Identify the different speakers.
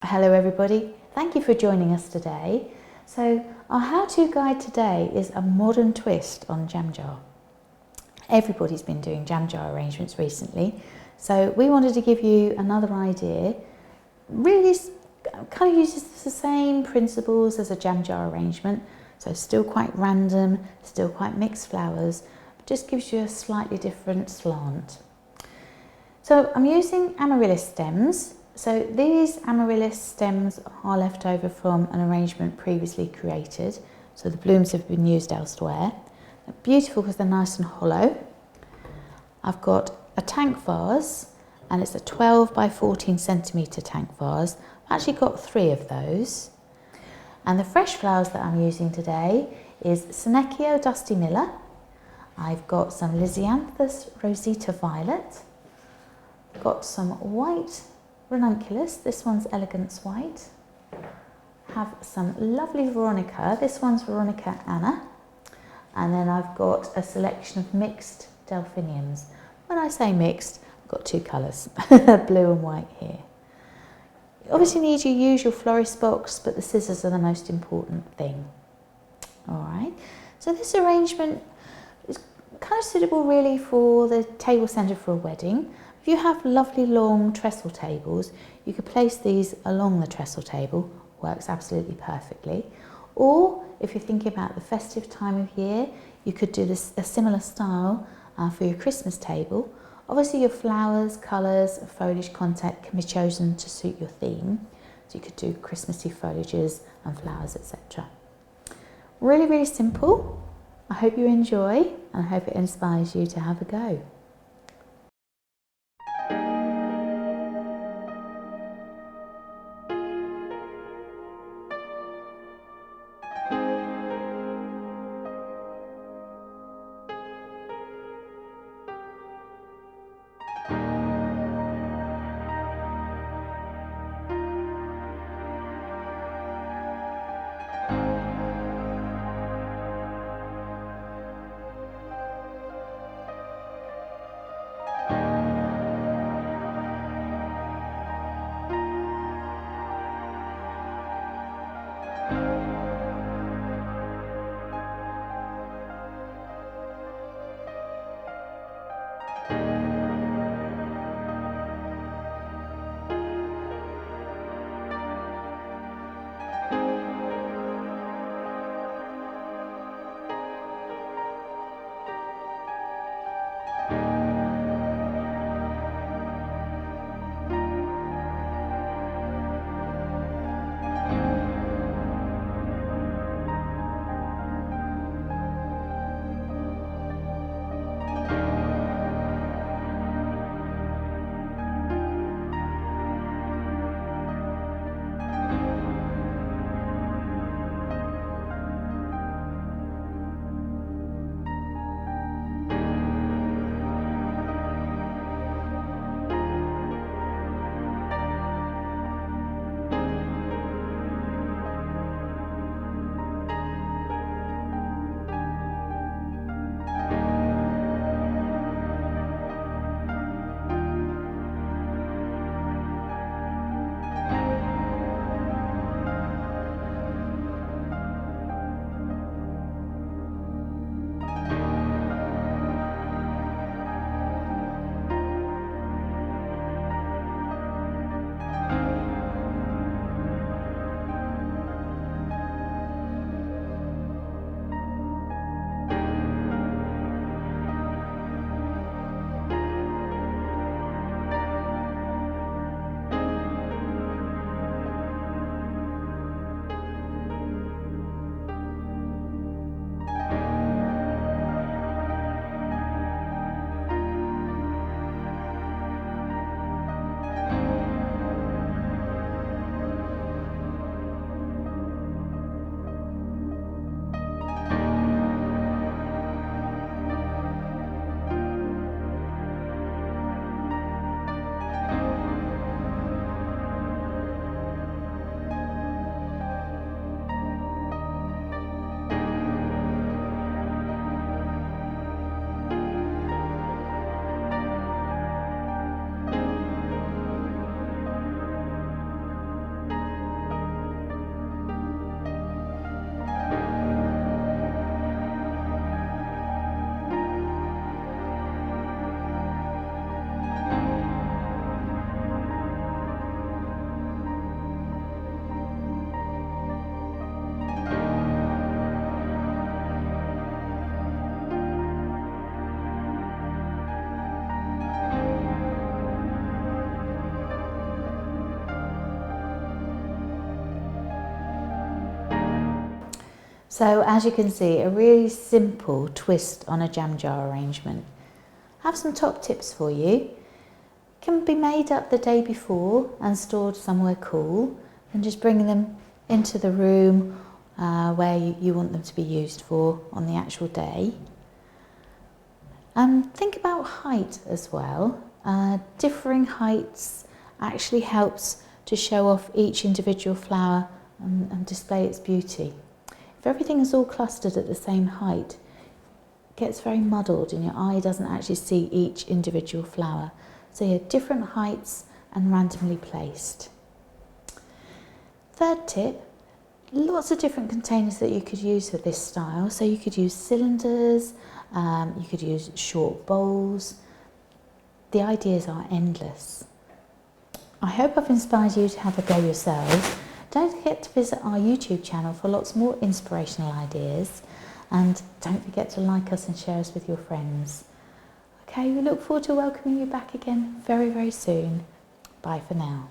Speaker 1: Hello everybody, thank you for joining us today. So our how-to guide today is a modern twist on jam jar. Everybody's been doing jam jar arrangements recently, so we wanted to give you another idea. Really kind of uses the same principles as a jam jar arrangement, so still quite random, still quite mixed flowers, but just gives you a slightly different slant. So I'm using Amaryllis stems. So these Amaryllis stems are left over from an arrangement previously created. So the blooms have been used elsewhere. They're beautiful because they're nice and hollow. I've got a tank vase, and it's a 12 by 14 centimetre tank vase. I've actually got 3 of those. And the fresh flowers that I'm using today is Senecio Dusty Miller. I've got some Lisianthus Rosita Violet. Got some white ranunculus, this one's Elegance White. Have some lovely Veronica, this one's Veronica Anna. And then I've got a selection of mixed delphiniums. When I say mixed, I've got 2 colours, blue and white here. You obviously need your usual florist box, but the scissors are the most important thing. Alright, so this arrangement is kind of suitable really for the table centre for a wedding. If you have lovely long trestle tables, you could place these along the trestle table, works absolutely perfectly. Or if you're thinking about the festive time of year, you could do this a similar style for your Christmas table. Obviously your flowers, colours, foliage content can be chosen to suit your theme. So you could do Christmassy foliages and flowers, etc. Really, really simple. I hope you enjoy and I hope it inspires you to have a go. So as you can see, a really simple twist on a jam jar arrangement. I have some top tips for you. Can be made up the day before and stored somewhere cool, and just bring them into the room where you want them to be used for on the actual day. Think about height as well. Differing heights actually helps to show off each individual flower and display its beauty. If everything is all clustered at the same height, it gets very muddled and your eye doesn't actually see each individual flower. So you have different heights and randomly placed. Third tip, lots of different containers that you could use for this style. So you could use cylinders, you could use short bowls. The ideas are endless. I hope I've inspired you to have a go yourselves. Don't forget to visit our YouTube channel for lots more inspirational ideas, and don't forget to like us and share us with your friends. Okay, we look forward to welcoming you back again very, very soon. Bye for now.